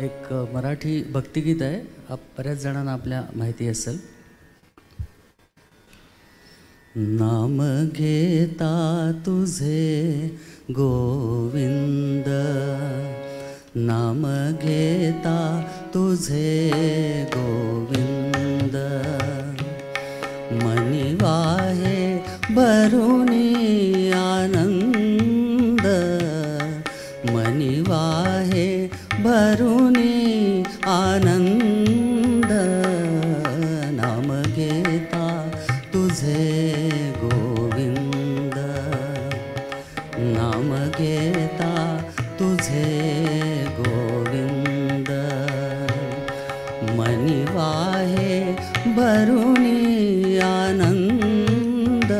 एक मराठी भक्तिगीत आहे, बऱ्याच जणांना आपल्या माहिती असेल. नाम घेता तुझे गोविंद, नाम घेता तुझे गोविंद, मनी वाहे भरुनी आनंद, मनी वाहे भरुनी आनंद, नाम घेता तुझे गोविंद, नाम घेता तुझे गोविंद, मनी वाहे भरुनी आनंद,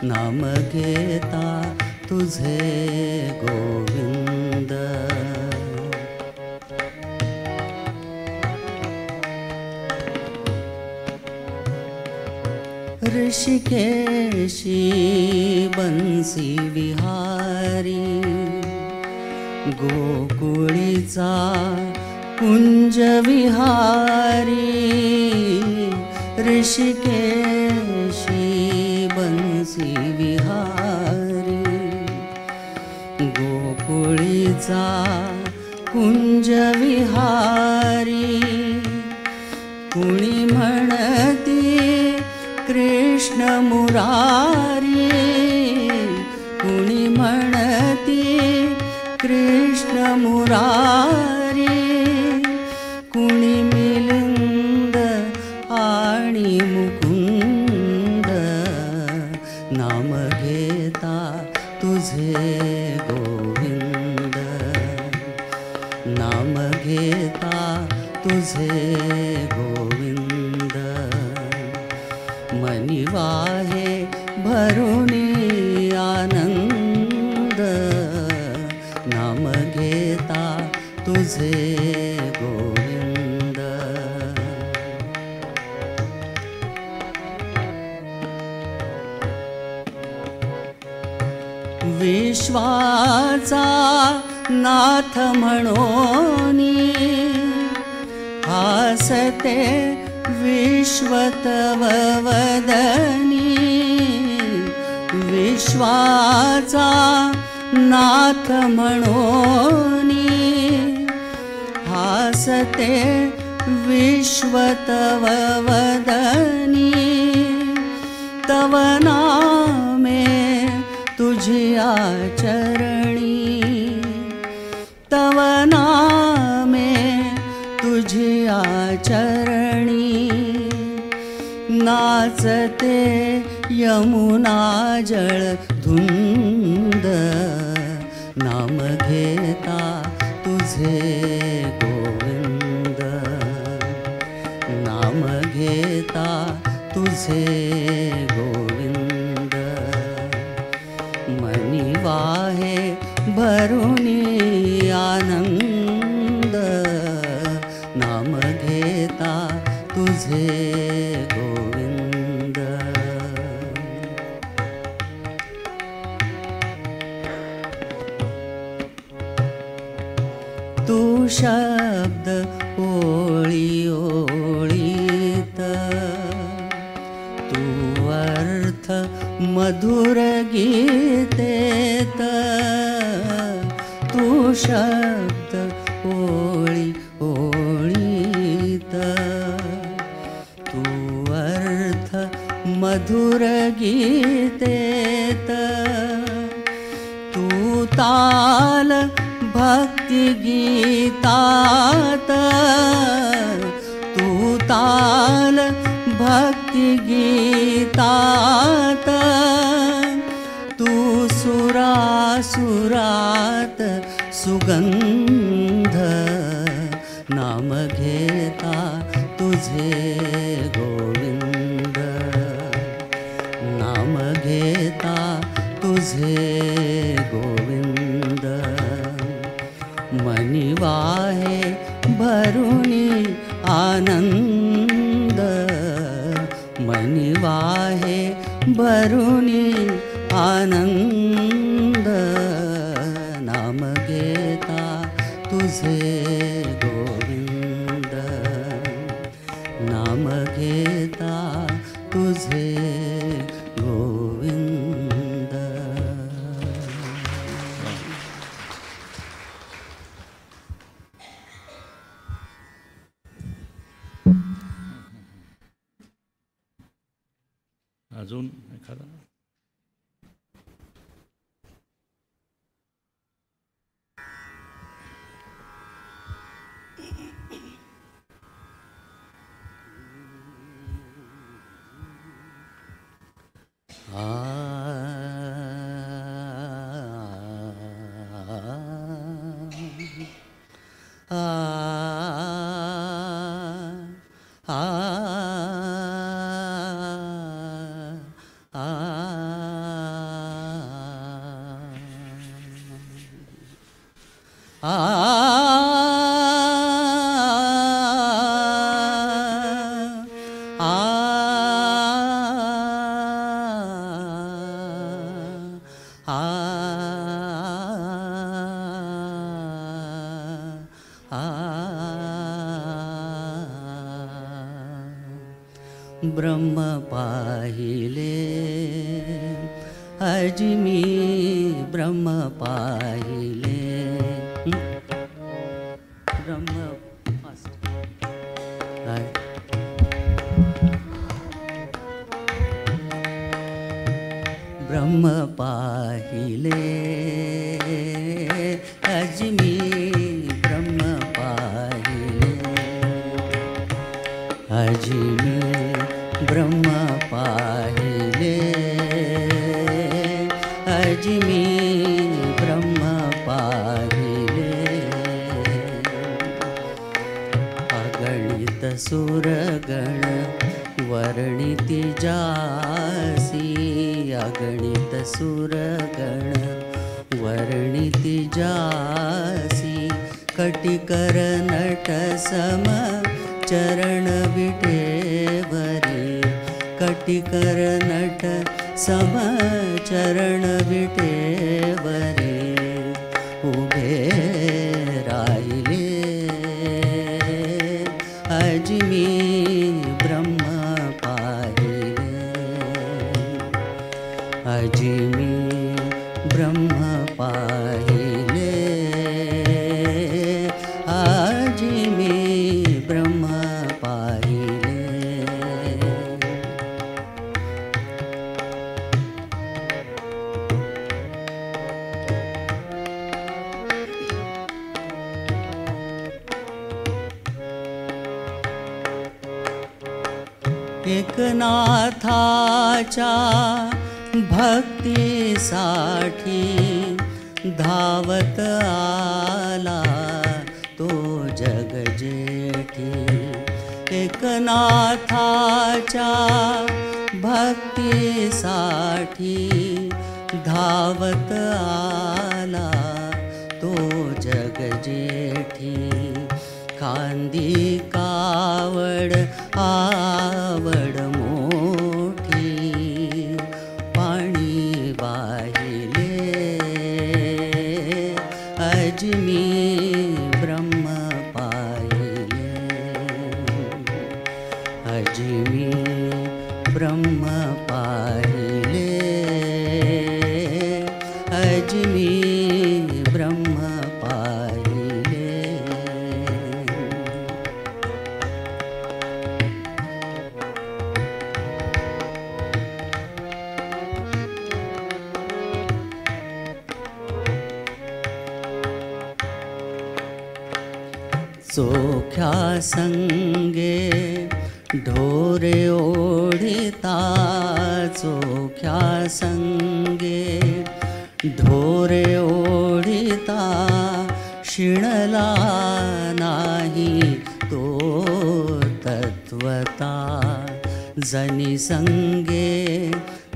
नाम घेता तुझे गोविंद. ऋषिकेशी बंसी विहारी, गोकुळीचा कुंज विहारी, ऋषिकेशी बंसी विहारी, गोकुळीचा कुंज विहारी, कुणी म्हणती कृष्ण मुरारी, कुणी म्हणती कृष्ण मुरारी, कुणी मिलिंद आणि मुकुंद, नाम घेता तुझे गोविंद, नाम घेता तुझे गोविंद, मनी वाहे भरुनी आनंद, नाम घेता तुझे गोविंद. विश्वाचा नाथ म्हणोनी हासते विश्वतव वदनी, विश्वाचा नाथ म्हणोनी हासते विश्वतव वदनी, तव नामे तुझिया चरणी, तव नामे तुझिया चरणी, नाचते यमुना जळ धुंद, नाम घेता तुझे गोविंद, नाम घेता तुझे गोविंद, मनी वाहे भरुनी आनंद, नाम घेता तुझे गोविंद. तू शब्द ओळी ओळीत, तू अर्थ मधुर गीतेत, तू शब्द ओळी ओळीत, तू अर्थ मधुर गीतेत, तू ताल भक्ति गीतात, तू ताल भक्ति गीतात, तू सुरासुरात सुगंध, नाम घेता तुझे गोविंद, नाम घेता तुझे गोविंद, मनी वाहे भरुनी आनंद, मनी वाहे भरुनी आनंद, नाम घेता तुझे तुझे गोविंद, नाम घेता तुझे गोविंद. अजून एखादा? ब्रह्म पाहिले अजमी ब्रह्म पाहिले. ब्रह्म पाहिले अजमी ब्रह्म पाहिले. अजमी ब्रह्म पाहिले अजमी ब्रह्म पाहिले. अगणित सुरगण वर्णिती जासी. अगणित सुरगण वर्णिती जासी. कटिकर नट सम चरण विटेवरी. कटिकर नट सम चरण विटेवरी. उभे राहिले अजमी ब्रह्म पाहिले. अजमी ब्रह्म पाहिले अजमी ब्रह्म पाहिले. एकनाथाच्या भक्तीसाठी धावत आला तो जगजेठी. एकनाथाच्या भक्तीसाठी धावत आला तो जगजेठी. खांदी कावड आवड मोठी. पाणी वाहिले अजमी ब्रह्म पाहिले. अजमी ब्रह्म पाहिले अजमी ब्रह्म पाहिले. चोख्या संगे ढोरे ओढिता. चोख्या संगे ढोरे ओढिता. शिणला नाही तो तत्वता. जनी संगे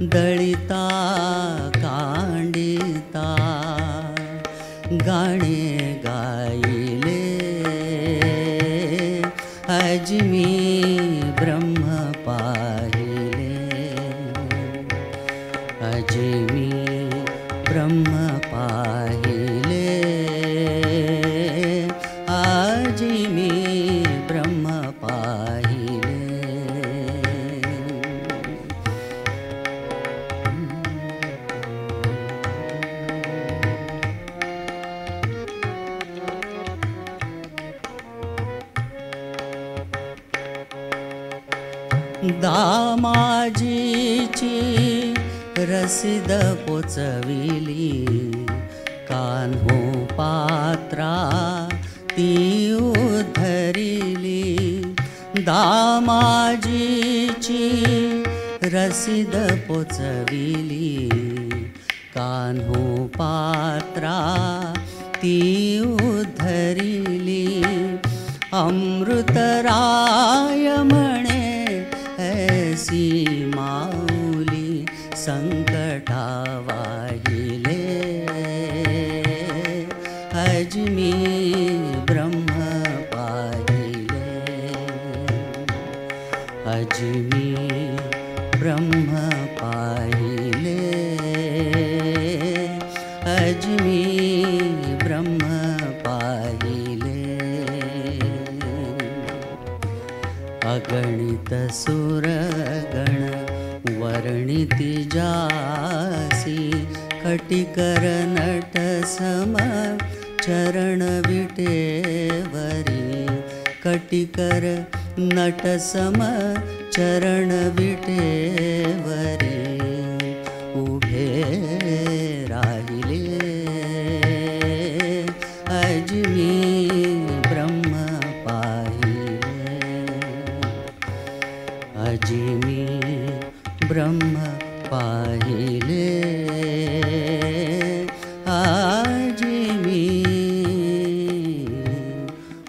दळिता कांडिता. गाणे गायले अजमी ब्रह्म पाहिले. अजमी ब्रह्म पाहिले आजी मी ब्रह्म पाहिले. दामाजीची रसीद पोचविली, कान्हो पात्रा ती उद्धरिली. दामाजीची रसीद पोचविली, कान्हो पात्रा ती उद्धरिली. अमृतराय म्हणे ऐसी माऊली संकटा वाहिले. आजी मी ब्रह्म पाहिले. आजी मी ब्रह्म पाहिले. आजी मी ब्रह्म पाहिले. अगणित सुरगण वर्णिती जासी, खटिकर नट सम चरण विटेवरी. खटिकर नट सम चरण विटेवरी उभे राहिले. आजी मी ब्रह्म पाहिले. आजी मी ब्रह्म पाहिले. आजी मी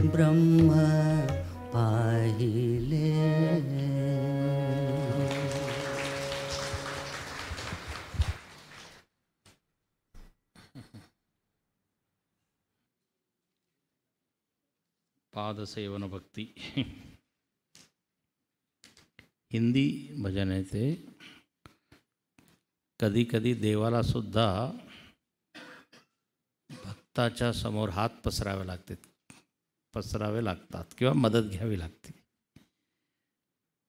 ब्रह्म पाहिले. पादसेवन भक्ती. हिंदी भजन आहे ते. कधी कधी देवाला सुद्धा भक्ताच्या समोर हात पसरावे लागतात किंवा मदत घ्यावी लागते.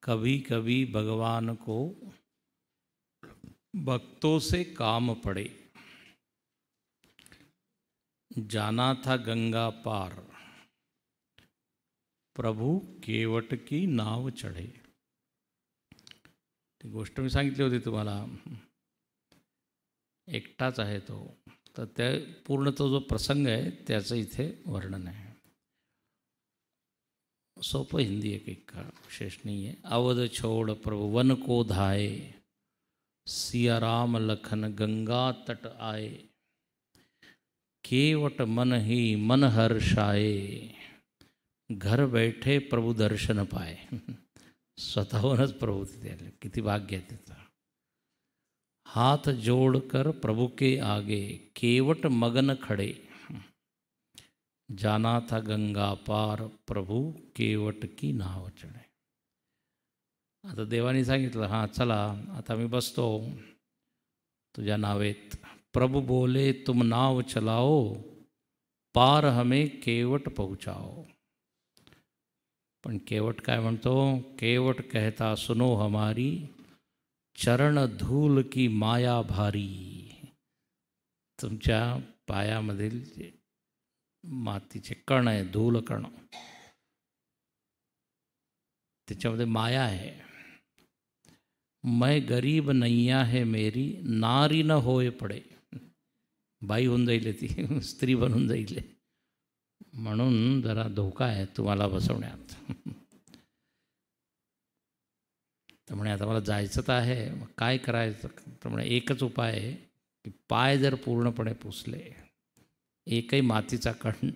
कभी कभी भगवान को भक्तों से काम पड़े. जाना था गंगा पार, प्रभू केवट की नाव चढे. ती गोष्ट मी सांगितली होती तुम्हाला. एकटाच आहे तो. तर त्या पूर्ण तो जो प्रसंग आहे त्याचं इथे वर्णन आहे. सोपं हिंदी आहे, काही विशेष नाही आहे. अवध छोड़ प्रभु वन को धाए, सिया राम लखन गंगा तट आए. केवट मन ही मन हर्षाए, घर बैठे प्रभु दर्शन पाए. स्वतःहूनच प्रभू तिथे आले. किती भाग्य आहे त्याचं. हाथ जोड़कर प्रभु के आगे, केवट मगन खड़े. जाना था गंगा पार, प्रभु केवट की नाव चढे. आता देवानी सांगितलं, हां चला आता मी बसतो तुझ्या नावेत. प्रभु बोले तुम नाव चलाओ, पार हमें केवट पहुँचाओ. पण केवट काय म्हणतो? केवट कहता सुनो हमारी, चरण धूल की माया भारी. तुमच्या पायामधील जे मातीचे कण आहे, धूल कण, त्याच्यामध्ये माया आहे. मै गरीब नैया है मेरी, नारी न होय पडे. बाई होऊन जाईल ती, स्त्री बनून जाईल. म्हणून जरा धोका आहे तुम्हाला बसवण्यात. तर म्हणे आता मला जायचं तर आहे, मग काय करायचं? तर म्हणे एकच उपाय आहे की पाय जर पूर्णपणे पुसले, एकही मातीचा कण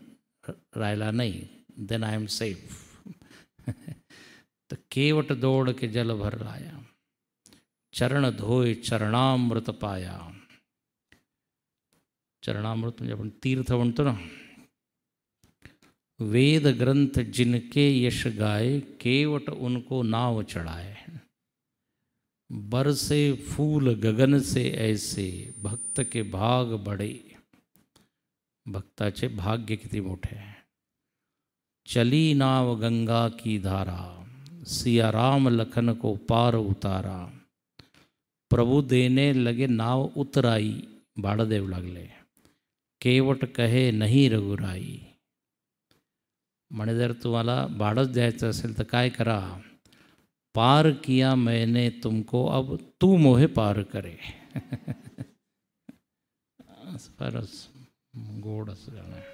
राहिला नाही, देन आय एम सेफ. तर केवट दौड़ के जल भर लाया, चरण धोय चरणामृत पाया. चरणामृत म्हणजे आपण तीर्थ म्हणतो ना. वेद ग्रंथ जिनके यश गाए, केवट उनको नाव चढ़ाए. बरसे फूल गगन से ऐसे, भक्त के भाग बड़े. भक्ताचे भाग्य किती मोठे आहे. चली नाव गंगा की धारा, सिया राम लखन को पार उतारा। प्रभु देने लगे नाव उतराई, बाळदेव लागले, केवट कहे नहीं रघुराई। म्हणे जर तुम्हाला भाडंच द्यायचं असेल तर काय करा, पार किया मैंने तुमको अब तू मोहे पार करे। फारच गोड असं गाणं आहे.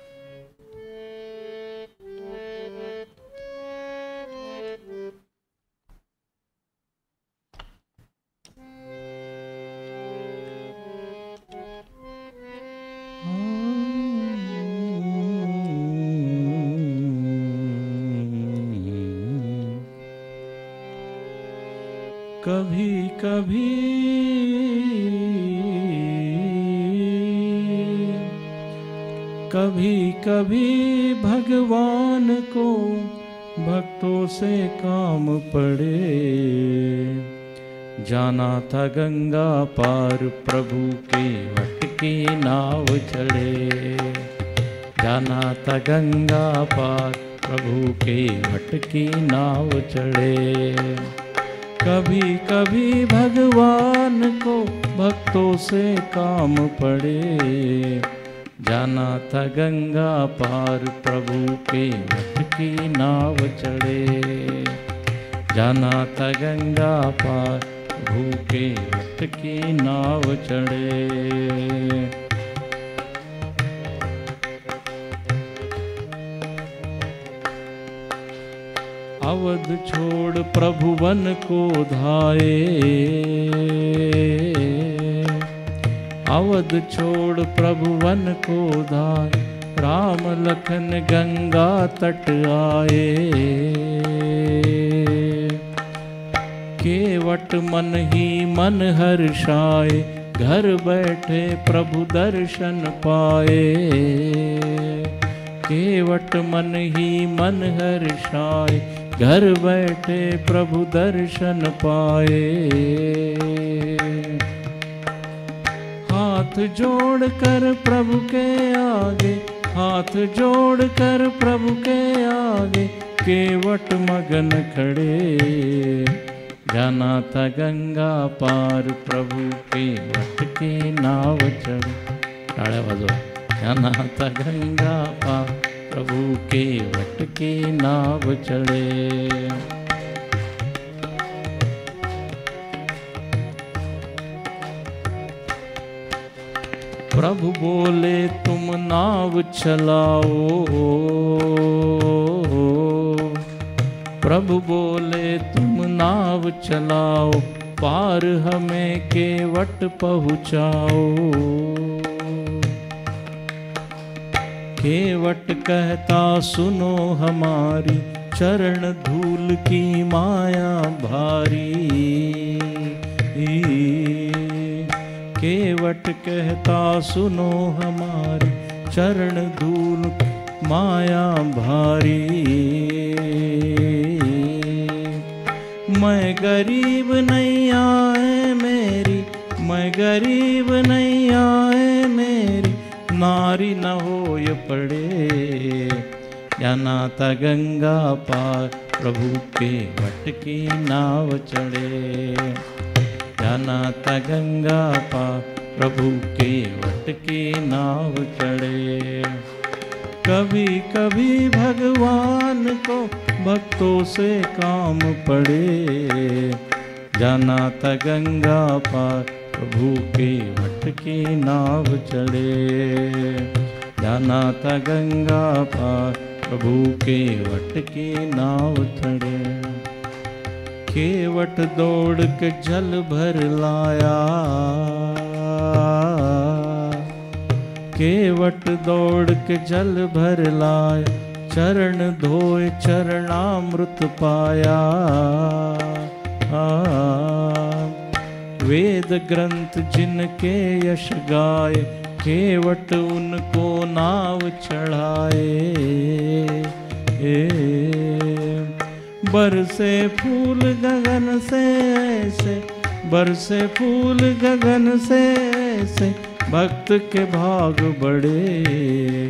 कभी कभी कभी कभी भगवान को भक्तों से काम पड़े। जाना था गंगा पार प्रभु के वट की नाव चढ़े। जाना था गंगा पार प्रभु के वट की नाव चढ़े। कभी कभी भगवान को भक्तों से काम पड़े। जाना था गंगा पार प्रभु के वट की नाव चढ़े। जाना था गंगा पार प्रभु के वट की नाव चढ़े। अवध छोड़ प्रभु वन को धाये। अवध छोड़ प्रभु वन को धाये। राम लखन गंगा तट आए। केवट मन ही मन हर्षाए। घर बैठे प्रभु दर्शन पाए। केवट मन ही मन हर्षाए। घर बैठे प्रभु दर्शन पाए। हाथ जोड़ कर प्रभु के आगे। हाथ जोड़ कर प्रभु के आगे। केवट मगन खड़े। जाना था गंगा पार प्रभु के वट की नाव चढ़े। टाळ्या वाजवा। जाना था गंगा पार प्रभु के वट की नाव चढ़े। प्रभु बोले तुम नाव चलाओ। प्रभु बोले तुम नाव चलाओ। पार हमें केवट पहुँचाओ। केवट कहता सुनो हमारी। चरण धूल की माया भारी। केवट कहता सुनो हमारी। चरण धूल माया भारी। मैं गरीब नहीं आए मेरी। मैं गरीब नहीं आए मेरी। नारी न होय पड़े। जाना था गंगा पार प्रभु के वट की नाव चढ़े। जाना था गंगा पार प्रभु के वट की नाव चढ़े। कभी कभी भगवान को भक्तों से काम पड़े। जाना था गंगा पार प्रभु के वट की नाव चढ़े। जाना था गंगा पार प्रभु के वट की नाव चढ़े। केवट दौड़ के जल भर लाया। केवट दौड़ के जल भर लाया। चरण धोए चरणामृत पाया। वेद ग्रंथ जिनके यश गाए। केवट उनको नाव चढ़ाए। बरसे फूल गगन से ऐसे। बरसे फूल गगन से ऐसे। भक्त के भाग बढ़े।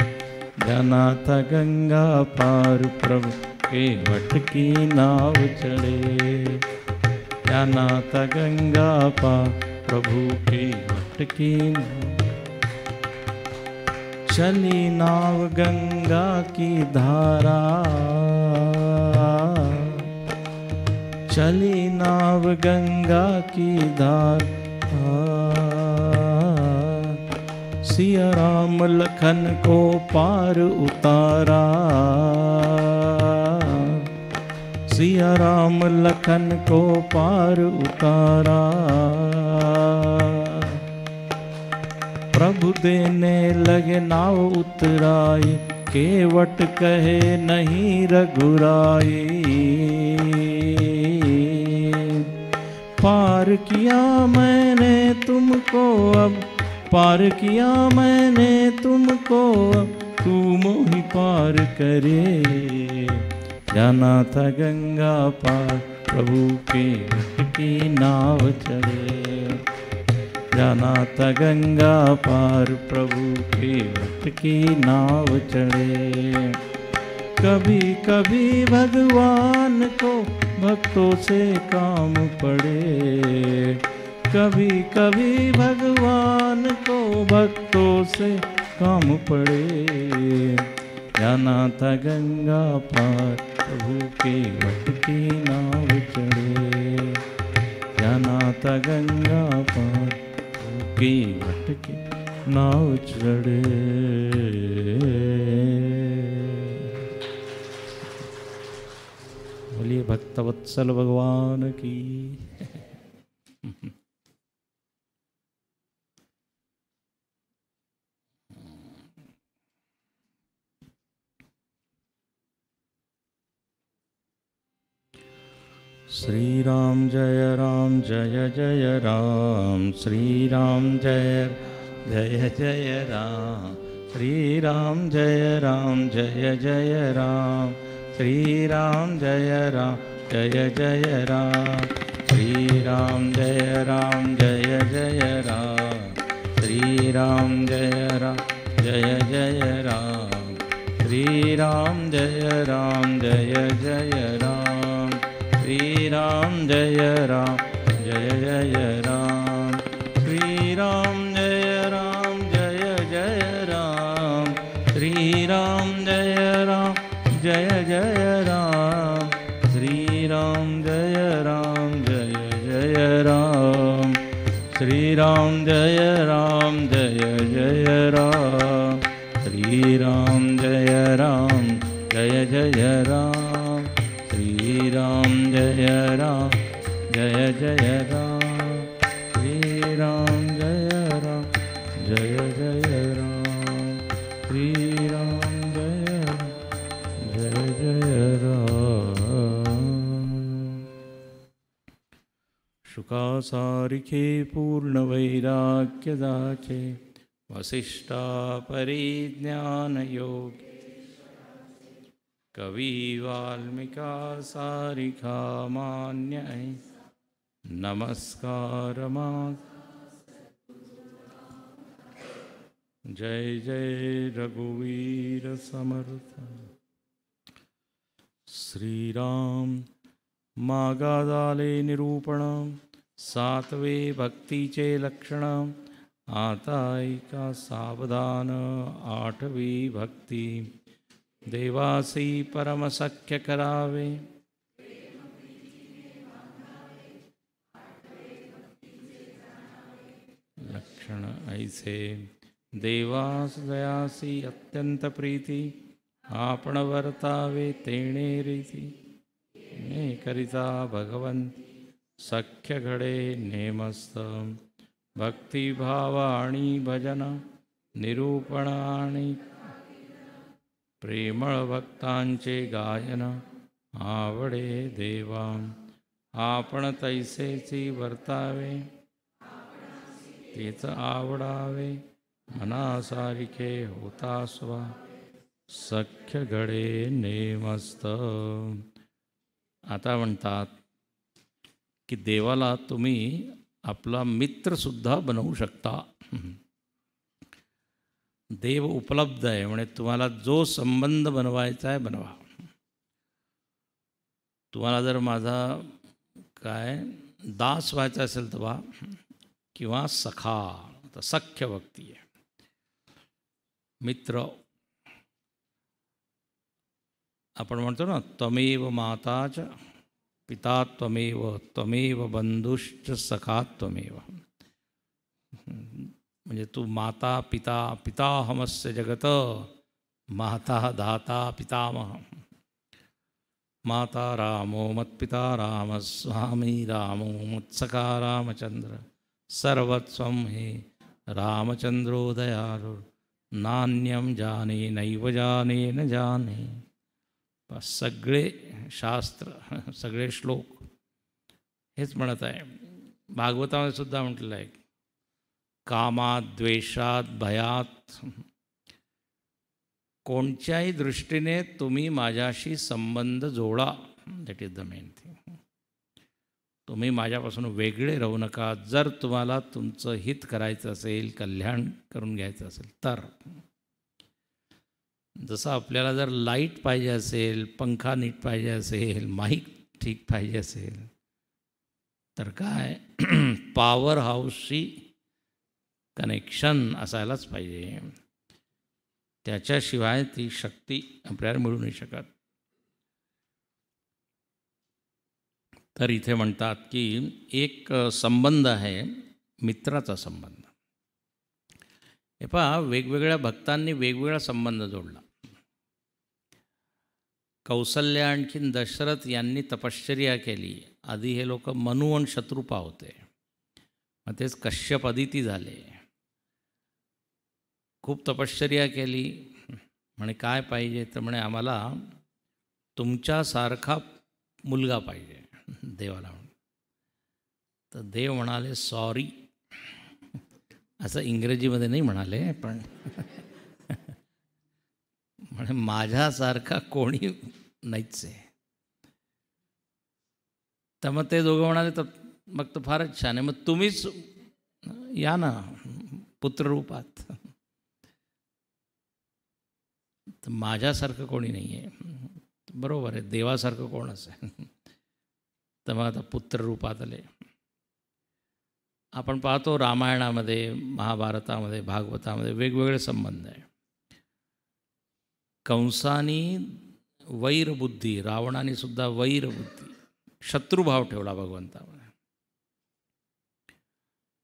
जाना था गंगा पार प्रभु के वट की नाव चढ़े। जाना था गंगा पार प्रभु के वट की नाव। चली नाव गंगा की धारा, चली नाव गंगा की धारा। सिया राम लखन को पार उतारा, सिया राम लखन को पार उतारा। प्रभु देने लगे नाव उतराई, केवट कहे नहीं रघुराई। पार किया मैंने तुमको अब, पार किया मैंने तुमको अब, तू मोहि पार करे। जाना था गंगा पार प्रभु के वट की नाव चढ़े। जाना था गंगा पार प्रभु के वट की नाव चढ़े। कभी कभी भगवान को भक्तों से काम पड़े, कभी कभी भगवान को भक्तों से काम पड़े। जाना था गंगा पार प्रभु के वट की नाव चढ़े। जाना था गंगा पार प्रभु के वट की नाव चढ़े। बोलिए भक्तवत्सल भगवान की। श्री राम जय जय राम, श्री राम जय जय राम, श्री राम जय जय राम, श्री राम जय जय राम, श्री राम जय जय राम, श्री राम जय जय राम, श्री राम जय जय राम, श्री राम जय जय राम, श्री राम जय जय राम, श्री राम जय जय राम, श्री राम जय जय राम, श्री राम जय जय राम, श्री राम जय जय राम, श्री राम जय जय राम, श्री राम जय जय राम, श्री राम जय जय राम। शुका सारिखे पूर्ण वैराग्य दाखे, वसिष्ठा परिज्ञान योग, कवि वाल्मीका सारिखा मान्य नमस्कार मा। जय जय रघुवीर समर्थ। श्री राम मागादाले निरूपण, सातवे भक्तीचे लक्षण, आता ऐका सावधान आठवी भक्ती, देवासी परम सख्य करावे, लक्षण ऐसे देवास दयासी अत्यंत प्रीती, आपण वर्तावे तेणे रीती, ने करिता भगवंती सख्य घडे नेमस्त, भक्तिभाव आणि भजन निरूपण आणि प्रेमळ भक्तांचे गायन आवडे देवा, आपण तैसेची वर्तावे तेच आवडावे, मनासारिखे होता स्वा सख्य घडे नेमस्त। आता म्हणतात की देवाला तुम्ही आपला मित्रसुद्धा बनवू शकता। देव उपलब्ध आहे, म्हणजे तुम्हाला जो संबंध बनवायचा आहे बनवा. तुम्हाला जर माझा काय दास व्हायचा असेल तर व्हा, किंवा सखा, तर सख्य भक्ती आहे. मित्र, आपण म्हणतो ना, त्वमेव माताच पिता त्वमेव, त्वमेव बंधुश्च सखा त्वमेव. म्हणजे तू माता पिता, पिताहमस्य जगत, माता दाता पितामह. माता रामो मत्पिता राम, स्वामी रामो मत्सखा रामचंद्र, सर्वस्वं हे रामचंद्रो दयालु, नान्यम जाने नैव जाने न जाने. सगळे शास्त्र, सगळे श्लोक हेच म्हणत आहे. भागवतामध्ये सुद्धा म्हटलेलं आहे, कामात, द्वेषात, भयात, कोणत्याही दृष्टीने तुम्ही माझ्याशी संबंध जोडा. That is the main thing. तुम्ही माझ्यापासून वेगळे राहू नका. जर तुम्हाला तुमचं हित करायचं असेल, कल्याण करून घ्यायचं असेल तर. जसं आपल्याला जर लाईट पाहिजे असेल, पंखा नीट पाहिजे असेल, माईक ठीक पाहिजे असेल, तर काय पॉवर हाऊसशी कनेक्शन असायलाच पाहिजे. त्याच्याशिवाय ती शक्ती आपल्याला मिळू नाही शकत. तर इथे म्हणतात की एक संबंध आहे मित्राचा संबंध. हे पहा, वेगवेगळ्या भक्तांनी वेगवेगळा संबंध जोडला. कौसल्या आणखीन दशरथ यांनी तपश्चर्या केली. आधी हे लोक मनु आणि शत्रुपा होते, मग तेच कश्यप अदिती झाले. खूप तपश्चर्या केली. म्हणे काय पाहिजे, तर म्हणे आम्हाला तुमच्यासारखा मुलगा पाहिजे देवाला. तर देव म्हणाले सॉरी. असं इंग्रजीमध्ये नाही म्हणाले, पण म्हणे माझ्यासारखा कोणी नाहीच आहे. तर मग ते दोघं म्हणाले, तर मग तर फारच छान आहे, मग तुम्हीच या ना पुत्ररूपात. तर माझ्यासारखं कोणी नाही आहे. बरोबर आहे, देवासारखं कोणच आहे. तर मग आता पुत्ररूपात आले. आपण पाहतो रामायणामध्ये, महाभारतामध्ये, भागवतामध्ये वेगवेगळे संबंध आहे. कंसानी वैरबुद्धी, रावणाने सुद्धा वैरबुद्धी, शत्रुभाव ठेवला भगवंतामध्ये.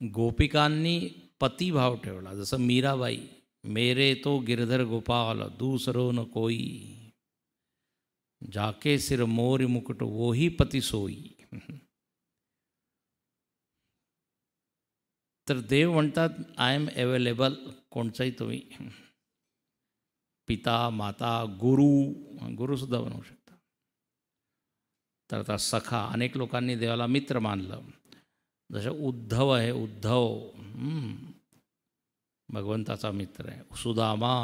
गोपिकांनी पतिभाव ठेवला, जसं मीराबाई, मेरे तो गिरधर गोपाल दूसरो न कोई, जाके सिर मोर मुकुट वोही पती सोई. तर देव म्हणतात आय एम अवेलेबल. कोणचाही तुम्ही पिता, माता, गुरुसुद्धा बनवू शकता. तर आता सखा, अनेक लोकांनी देवाला मित्र मानलं. जसं उद्धव आहे, उद्धव भगवंताचा मित्र आहे. सुदामा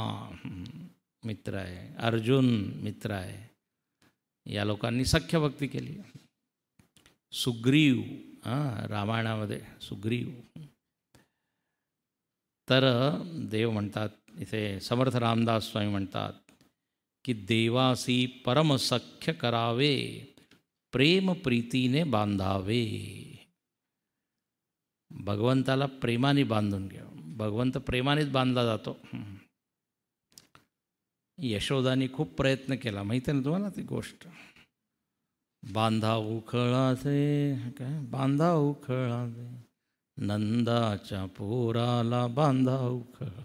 मित्र आहे, अर्जुन मित्र आहे. या लोकांनी सख्यभक्ती केली. सुग्रीव, रामायणामध्ये सुग्रीव. तर देव म्हणतात, इथे समर्थ रामदास स्वामी म्हणतात की देवासी परमसख्य करावे, प्रेम प्रीतीने बांधावे. भगवंताला प्रेमाने बांधून घ्या. भगवंत प्रेमानेच बांधला जातो. यशोदानी खूप प्रयत्न केला, माहिती आहे ना तुम्हाला ती गोष्ट. बांधा उखळाचे, काय बांधा उखळाचे, नंदाच्या पोराला बांधा उखळा.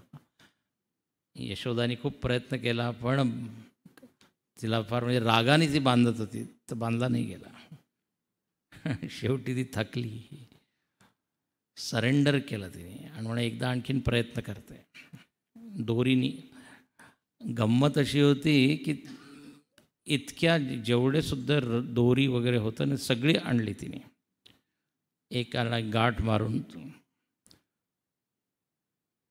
यशोदानी खूप प्रयत्न केला, पण तिला फार म्हणजे रागाने ती बांधत होती, तर बांधला नाही गेला. शेवटी ती थकली, सरेंडर केलं तिने, आणि म्हणून एकदा आणखीन प्रयत्न करते दोरीनी. गंमत अशी होती की इतक्या जेवढे सुद्धा दोरी वगैरे होतं ना, सगळी आणली तिने एकाला गाठ मारून.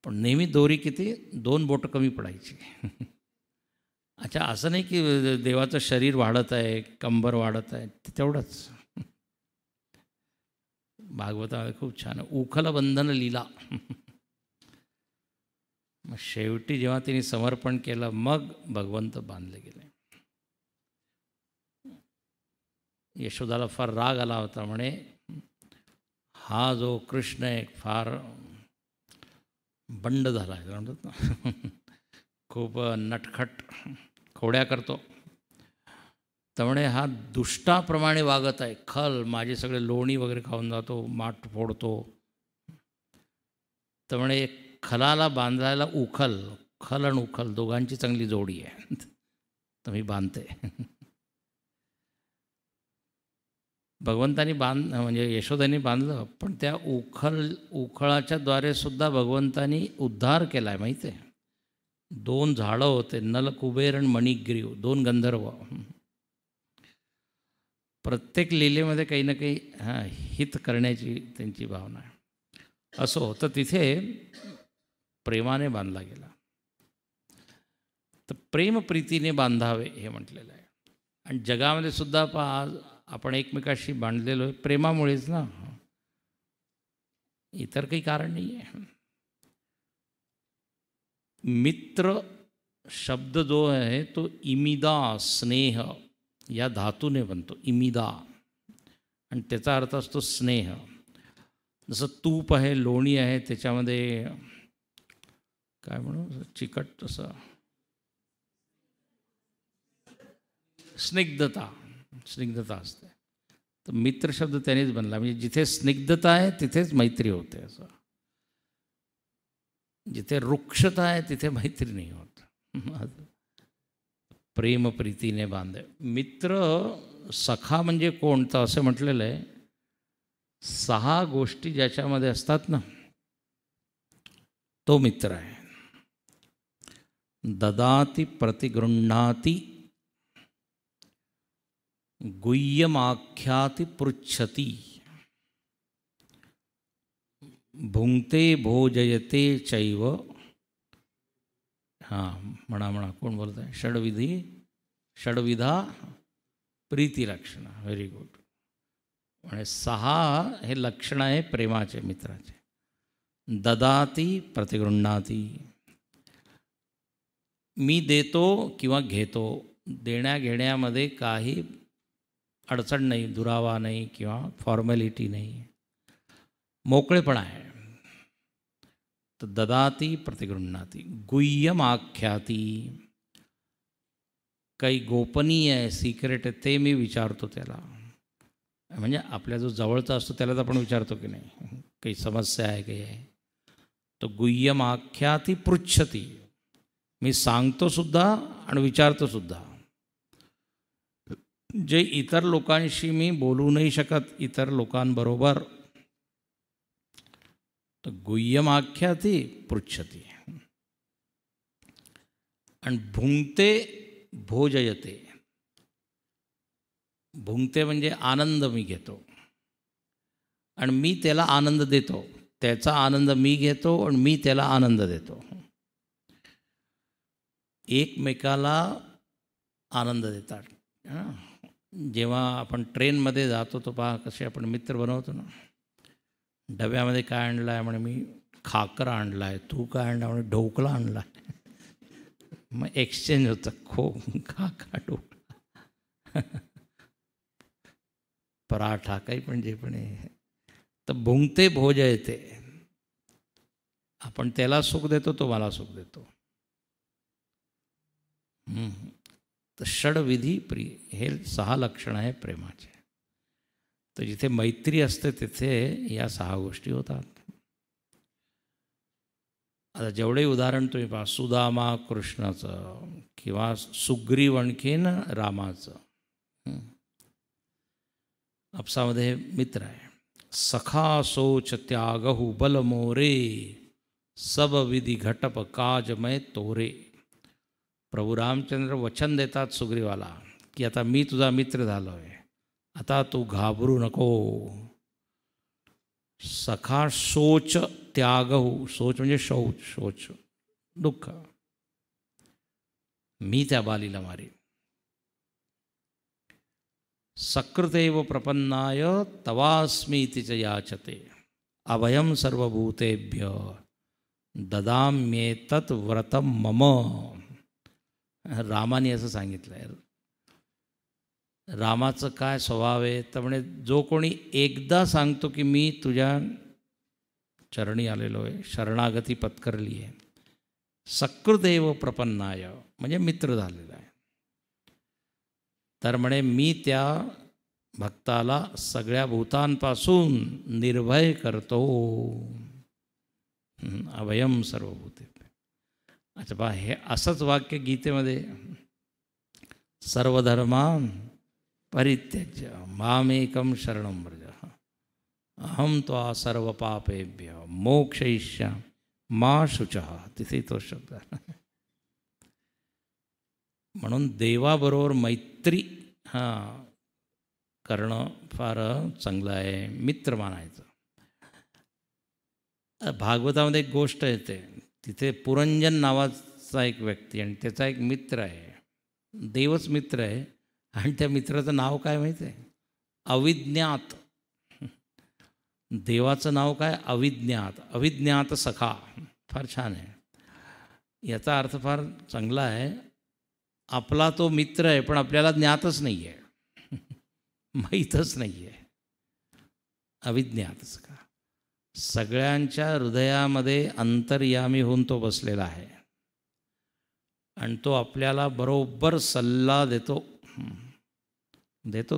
पण नेहमी दोरी किती, 2 बोटं कमी पडायची. अच्छा, असं नाही की देवाचं शरीर वाढत आहे, कंबर वाढत आहे, तेवढंच. भागवतामध्ये खूप छान उखल बंधन लीला. मग शेवटी जेव्हा तिने समर्पण केलं मग भगवंत बांधले गेले. यशोदाला फार राग आला होता. म्हणे हा जो कृष्ण एक फार बंड झाला आहे म्हणतात ना, खूप नटखट खोड्या करतो. तर म्हणे हा दुष्टाप्रमाणे वागत आहे. खल माझे सगळे लोणी वगैरे खाऊन जातो, माठ फोडतो. तर म्हणे खलाला बांधायला उखल, खल आणि उखल दोघांची चांगली जोडी आहे, तर मी बांधते. भगवंतानी म्हणजे यशोदानी बांधलं, पण त्या उखळाच्या द्वारे सुद्धा भगवंतानी उद्धार केला आहे. माहिती आहे, 2 झाडं होते, नल कुबेर आणि मणिग्रीव, 2 गंधर्व. प्रत्येक लीलेमध्ये काही ना काही हित करण्याची त्यांची भावना आहे. असं होतं तिथे प्रेमाने बांधला गेला. तर प्रेमप्रीतीने बांधावे हे म्हटलेलं आहे. आणि जगामध्ये सुद्धा आज आपण एकमेकाशी बांधलेलो आहे प्रेमामुळेच ना, इतर काही कारण नाही आहे. मित्र शब्द जो आहे तो इमिदा, स्नेह या धातूने बनतो, इमिदा, आणि त्याचा अर्थ असतो स्नेह. जसं तूप आहे, लोणी आहे, त्याच्यामध्ये काय म्हणू चिकट, तसं स्निग्धता असते. तर मित्र शब्द त्यानेच बनला. म्हणजे जिथे स्निग्धता आहे तिथेच मैत्री होते. असं जिथे रुक्षता आहे तिथे मैत्री नाही होत. प्रेम प्रीतीने बांधे. मित्र सखा म्हणजे कोण, तर असं म्हटलेलं आहे 6 गोष्टी ज्याच्यामध्ये असतात ना तो मित्र आहे. ददाति प्रतिगृह्णाति गुह्यमाख्याति पृच्छति भुंक्ते भोजयते चैव. म्हणा कोण बोलत आहे? षडविधा प्रीतिलक्षणं. Very good. म्हणजे 6 हे लक्षणं आहे प्रेमाचे, मित्राचे. ददाती प्रतिगृह्णाती, मी देतो किंवा घेतो, देण्या घेण्यामध्ये काही अडचण नाही, दुरावा नाही किंवा फॉर्मॅलिटी नाही, मोकळेपणा आहे. तर ददाती प्रतिगृह्णाती. गुह्यमाख्याती, काही गोपनीय आहे, सिक्रेट आहे, ते मी विचारतो त्याला. म्हणजे आपल्या जो जवळचा असतो त्यालाच आपण विचारतो की नाही, काही समस्या आहे, काही आहे. तर गुह्यमाख्याती पृच्छती, मी सांगतो सुद्धा आणि विचारतो सुद्धा. जे इतर लोकांशी मी बोलू नाही शकत, इतर लोकांबरोबर, तर गुह्यमाख्याती पृच्छती. आणि भुंक्ते भोजयते. भुंक्ते म्हणजे आनंद मी घेतो आणि मी त्याला आनंद देतो. त्याचा आनंद मी घेतो आणि मी त्याला आनंद देतो. एकमेकाला आनंद देतात. जेव्हा आपण ट्रेनमध्ये जातो तो पहा कसे आपण मित्र बनवतो ना. डब्यामध्ये काय आणलं आहे म्हणे, मी खाकर आणला आहे, तू काय आणला म्हणे, ढोकळा आणला आहे. मग एक्सचेंज होतं, खाका ढोकळा पराठा, काही पण जे पण आहे. तर भुंक्ते भोजयते, आपण त्याला सुख देतो, तो मला सुख देतो. तर षडविधी प्रिय, हे 6 लक्षणं आहे प्रेमाचे. तर जिथे मैत्री असते तिथे या 6 गोष्टी होतात. आता जेवढे उदाहरण तुम्ही पहा, सुदामा कृष्णाचं किंवा सुग्रीव आणखीन रामाचं. आपसामध्ये मित्र आहे. सखा सोच त्यागहु बल मोरे, सब विधी घटप काज मै तोरे. प्रभू रामचंद्र वचन देतात सुग्रीवाला की आता मी तुझा मित्र झालो आहे, आता तू घाबरू नको. सखा शोच त्यागहु, शोच म्हणजे शोच दुःख, मी त्या बालीला मारीन. सकृतेव प्रपन्नाय तवास्मी इति च याचते, अभयं सर्वभूतेभ्य ददाम्येतत् व्रतम मम. रामाने असं सांगितलं आहे. रामाचं काय स्वभाव आहे तर म्हणे जो कोणी एकदा सांगतो की मी तुझ्या चरणी आलेलो आहे, शरणागती पत्करली आहे, सकृदेव प्रपन्नाय म्हणजे मित्र झालेला आहे, तर म्हणे मी त्या भक्ताला सगळ्या भूतांपासून निर्भय करतो. अभयम सर्वभूते. अच्छा बा, हे असंच वाक्य गीतेमध्ये सर्वधर्मान् परित्यज्य मामेकं शरणं व्रज अहम त्वा सर्व पापेभ्य मोक्षयिष्यामि मा शुचः. तिथे तो शब्द आहे. म्हणून देवाबरोबर मैत्री करणं फार चांगलं आहे, मित्र मानायचं. भागवतामध्ये एक गोष्ट येते, तिथे पुरंजन नावाचा एक व्यक्ती आणि त्याचा एक मित्र आहे, देवच मित्र आहे, आणि त्या मित्राचं नाव काय माहीत आहे? अविज्ञात. देवाचं नाव काय? अविज्ञात. अविज्ञात सखा. फार छान आहे. याचा अर्थ फार चांगला आहे. आपला तो मित्र आहे पण आपल्याला ज्ञातच नाही आहे, माहीतच नाही आहे. अविज्ञात सखा. सगळ्यांच्या हृदयामध्ये अंतर्यामी होऊन तो बसलेला आहे आणि तो आपल्याला बरोबर सल्ला देतो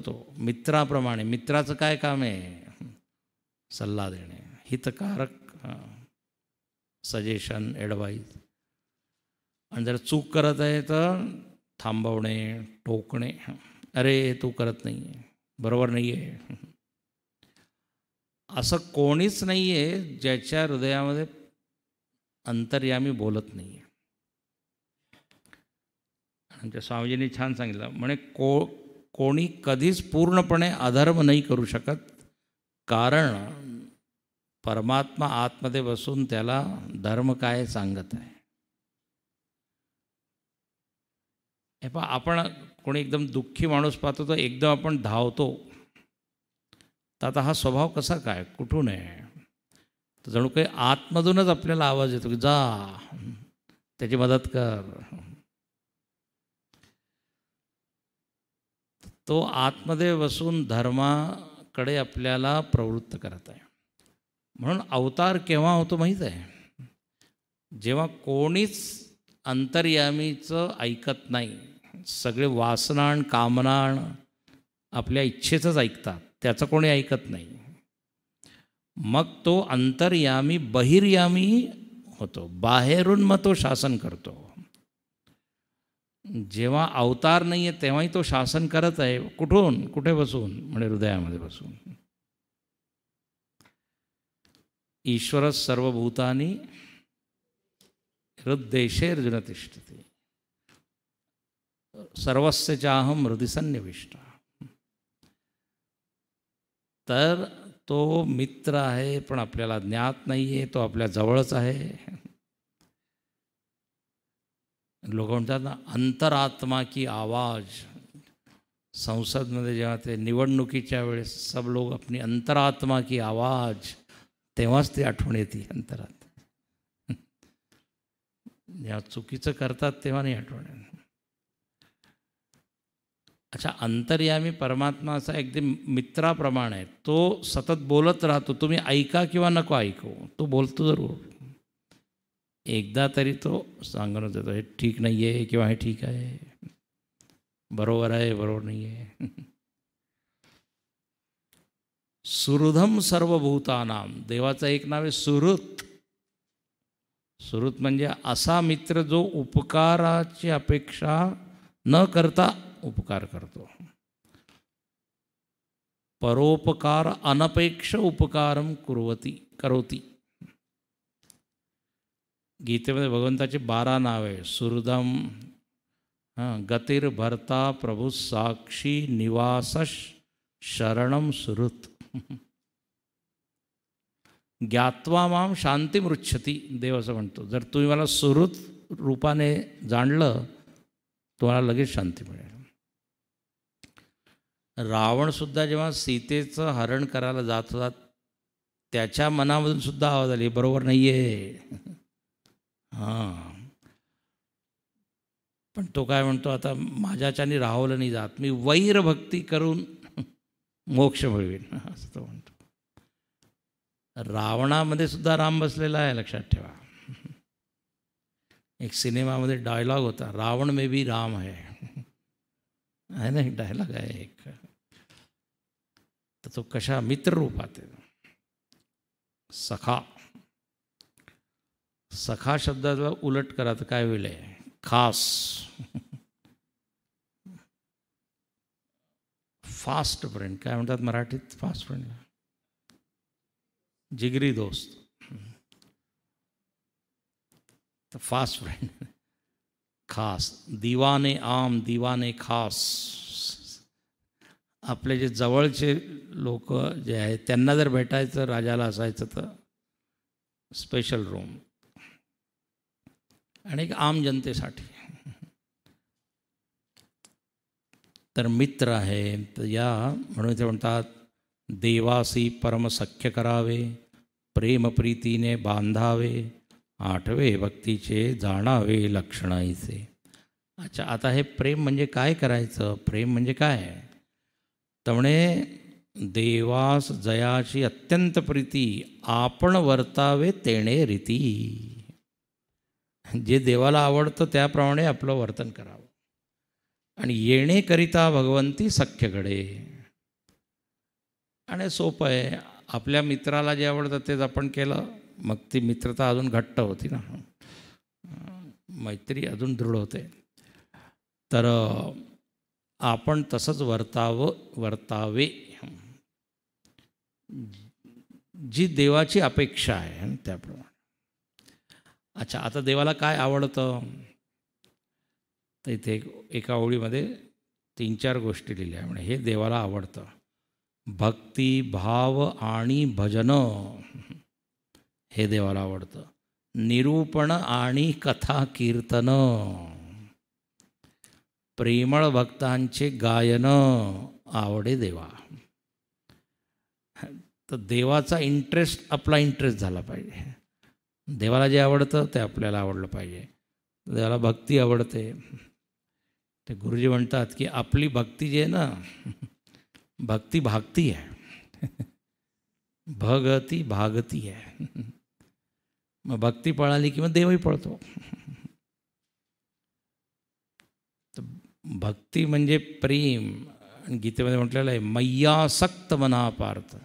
तो मित्राप्रमाणे. मित्राचं काय काम आहे? सल्ला देणे, हितकारक सजेशन, ॲडवाईज. आणि जर चूक करत आहे तर थांबवणे, टोकणे, अरे तू करत नाही आहे, बरोबर नाही आहे. असं कोणीच नाही आहे ज्याच्या हृदयामध्ये अंतर्यामी बोलत नाही आहे. आमच्या स्वामीजींनी छान सांगितलं, म्हणे कोणी कधीच पूर्णपणे अधर्म नाही करू शकत, कारण परमात्मा आतमध्ये बसून त्याला धर्म काय सांगत आहे. हे पहा, आपण कोणी एकदम दुःखी माणूस पाहतो तर एकदम आपण धावतो. तर आता हा स्वभाव कसा काय, कुठून आहे? तर जणू काही आतमधूनच आपल्याला आवाज येतो की जा त्याची मदत कर. तो आतमध्ये बसून धर्माकडे आपल्याला प्रवृत्त करत आहे. म्हणून अवतार केव्हा होतो माहीत आहे? जेव्हा कोणीच अंतर्यामीचं ऐकत नाही, सगळे वासनाण कामनाण आपल्या इच्छेचंच ऐकतात, त्याचं कोणी ऐकत नाही. मग तो अंतर्यामी बहिर्यामी होतो, बाहेरून मग तो शासन करतो. जेव्हा अवतार नाही आहे तेव्हाही तो शासन करत आहे. कुठून? कुठे बसून? म्हणजे हृदयामध्ये बसून. ईश्वर सर्वभूतानि हृद्देशेर्जुन तिष्ठति सर्वस्य चाहम हृदि सन्निविष्ट. तर तो मित्र आहे पण आपल्याला ज्ञात नाही आहे, तो आपल्या जवळच आहे. लोक म्हणतात ना, अंतरात्मा की आवाज. संसदमध्ये जेव्हा ते निवडणुकीच्या वेळेस सब लोग अपनी अंतरात्मा की आवाज, तेव्हाच ती आठवण येते अंतरात. जेव्हा चुकीचं करतात तेव्हा नाही आठवण येत. अच्छा, अंतर्यामी परमात्मा असा एकदम मित्राप्रमाणे आहे. तो सतत बोलत राहतो, तुम्ही ऐका किंवा नको ऐकू, तो बोलतो जरूर. एकदा तरी तो सांगूनच देतो, हे ठीक नाही आहे किंवा हे ठीक आहे, बरोबर आहे, बरोबर नाही आहे. सुहृदम सर्वभूतानां. देवाचं एक नाव आहे सुहृत. सुहृत म्हणजे असा मित्र जो उपकाराची अपेक्षा न करता उपकार करतो. परोपकार अनपेक्ष उपकारम करोती. गीतेमध्ये भगवंताची 12 नावे. सुहृदम, गतिर्भर्ता प्रभू साक्षी निवास शरणम सुहृत. ज्ञात्वा माम शांती मृच्छती. देव असं म्हणतो, जर तुम्ही मला सुहृत रूपाने जाणलं तुम्हाला लगेच शांती मिळेल. रावणसुद्धा जेव्हा सीतेचं हरण करायला जात होता त्याच्या मनामधून सुद्धा आवाज आली, बरोबर नाही आहे, हां, पण तो काय म्हणतो, आता माझ्याच्याने राहवलं नाही जात, मी वैर भक्ती करून मोक्ष मिळवीन, असं तो म्हणतो. रावणामध्ये सुद्धा राम बसलेला आहे, लक्षात ठेवा. एक सिनेमामध्ये डायलॉग होता, रावण में भी राम है ना, एक डायलॉग आहे एक. तर तो कशा मित्र रूपात आहे. सखा, सखा शब्दाला उलट करा तर काय होईल, खास. फास्ट फ्रेंड काय म्हणतात मराठीत, फास्ट फ्रेंड, जिगरी दोस्त. तर फास्ट फ्रेंड, खास. दिवाने आम, दिवाने खास. आपले जे जवळचे लोक जे आहेत त्यांना जर भेटायचं राजाला असायचं तर स्पेशल रूम, आणि एक आम जनतेसाठी. तर मित्र आहे, तर या म्हणून ते म्हणतात, देवासी परमसख्य करावे, प्रेमप्रीतीने बांधावे, आठवे भक्तीचे जाणावे लक्षणाईचे. अच्छा, आता हे प्रेम म्हणजे काय करायचं, प्रेम म्हणजे काय, तर म्हणे देवास जयाची अत्यंत प्रीती, आपण वर्तावे तेणे रीती. जे देवाला आवडतं त्याप्रमाणे आपलं वर्तन करावं. आणि येणे करिता भगवंती सख्यकडे. आणि सोपं आहे, आपल्या मित्राला जे आवडतं तेच आपण केलं, मग ती मित्रता अजून घट्ट होती ना, मैत्री अजून दृढ होते. तर आपण तसंच वर्तावे, जी देवाची अपेक्षा आहे त्याप्रमाणे. अच्छा, आता देवाला काय आवडतं, तर इथे एका ओळीमध्ये 3-4 गोष्टी लिहिल्या. म्हणजे हे देवाला आवडतं, भक्ती, भाव आणि भजन हे देवाला आवडतं, निरूपण आणि कथा कीर्तन, प्रेमळ भक्तांचे गायन आवडे देवा. तर देवाचा इंटरेस्ट आपला इंटरेस्ट झाला पाहिजे. देवाला जे आवडतं ते आपल्याला आवडलं पाहिजे. देवाला भक्ती आवडते, ते गुरुजी म्हणतात की आपली भक्ती जी आहे ना, भक्ती भागती आहे, भगती भागती आहे. मग भक्ती पळाली की मग देवही पळतो. तर भक्ती म्हणजे प्रेम. आणि गीतेमध्ये म्हटलेलं आहे, मय्यासक्त मना पार्थ.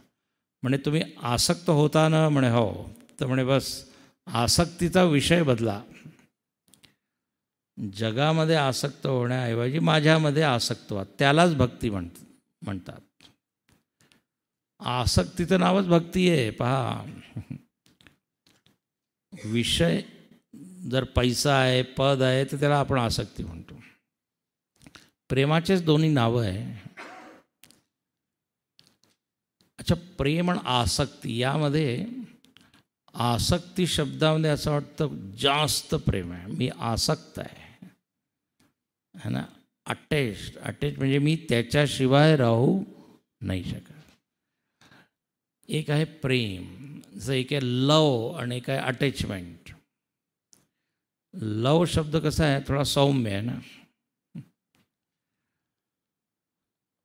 म्हणे तुम्ही आसक्त होता ना, म्हणे हो, तर म्हणे बस आसक्तीचा विषय बदला. जगामध्ये आसक्त होण्याऐवजी माझ्यामध्ये आसक्त व्हा, त्यालाच भक्ती म्हणतात. आसक्तीचं नावच भक्ती आहे. पहा, विषय जर पैसा आहे, पद आहे, तर त्याला आपण आसक्ती म्हणतो. प्रेमाचेच दोन्ही नावं आहे. अच्छा, प्रेम आणि आसक्ती यामध्ये, आसक्ती शब्दामध्ये असं वाटतं जास्त प्रेम आहे, मी आसक्त आहे ना. अटॅच म्हणजे मी त्याच्याशिवाय राहू नाही शकत. एक आहे प्रेम, जसं एक आहे लव आणि एक आहे अटॅचमेंट. लव शब्द कसा आहे, थोडा सौम्य आहे ना.